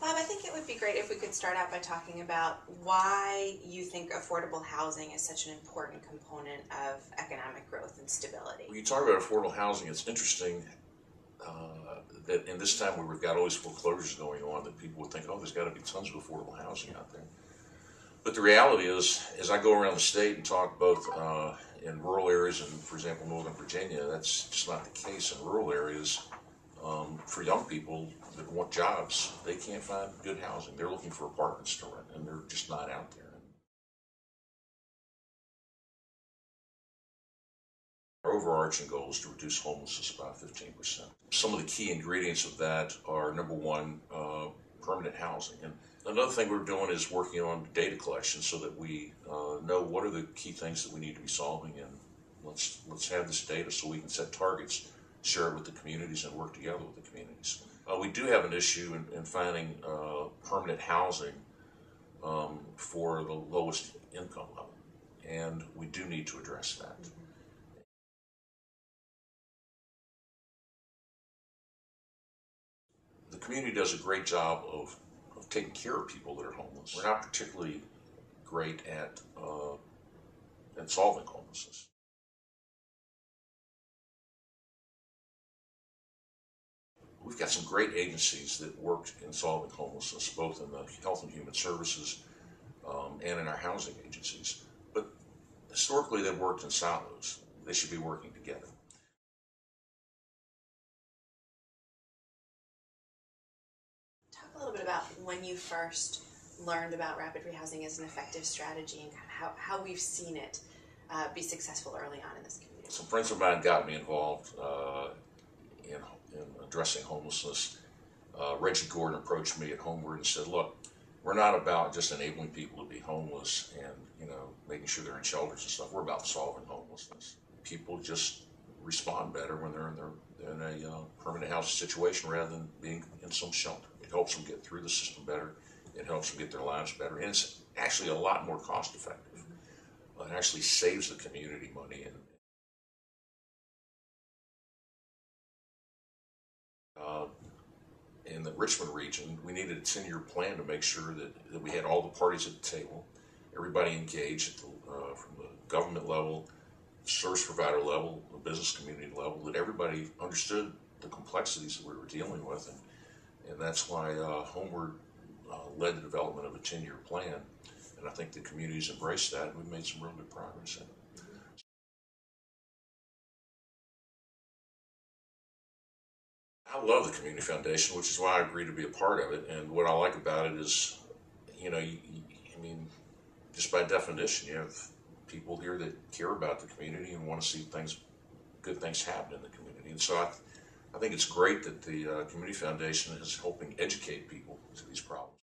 Bob, I think it would be great if we could start out by talking about why you think affordable housing is such an important component of economic growth and stability. When you talk about affordable housing, it's interesting that in this time where we've got all these foreclosures going on, that people would think, oh, there's got to be tons of affordable housing out there. But the reality is, as I go around the state and talk both in rural areas and, for example, Northern Virginia, that's just not the case. In rural areas, for young people that want jobs, they can't find good housing. They're looking for apartments to rent, and they're just not out there. Our overarching goal is to reduce homelessness by 15%. Some of the key ingredients of that are, number one, permanent housing. And another thing we're doing is working on data collection so that we know what are the key things that we need to be solving, and let's have this data so we can set targets, share it with the communities, and work together with the communities. We do have an issue in finding permanent housing for the lowest income level, and we do need to address that. The community does a great job of taking care of people that are homeless. We're not particularly great at solving homelessness. We've got some great agencies that work in solving homelessness, both in the Health and Human Services and in our housing agencies. But historically, they've worked in silos. They should be working together. Talk a little bit about when you first learned about rapid rehousing as an effective strategy and how we've seen it be successful early on in this community. Some friends of mine got me involved in addressing homelessness. Reggie Gordon approached me at Homeward and said, look, we're not about just enabling people to be homeless and making sure they're in shelters and stuff. We're about solving homelessness. People just respond better when they're in a permanent housing situation rather than being in some shelter. It helps them get through the system better. It helps them get their lives better. And it's actually a lot more cost effective. It actually saves the community money. In the Richmond region, we needed a 10-year plan to make sure that we had all the parties at the table, everybody engaged at from the government level, service provider level, the business community level, that everybody understood the complexities that we were dealing with. And that's why Homeward led the development of a 10-year plan. And I think the communities embraced that, and we've made some real good progress in it. I love the Community Foundation, which is why I agreed to be a part of it. And what I like about it is, just by definition, you have people here that care about the community and want to see good things happen in the community. And so I think it's great that the Community Foundation is helping educate people to these problems.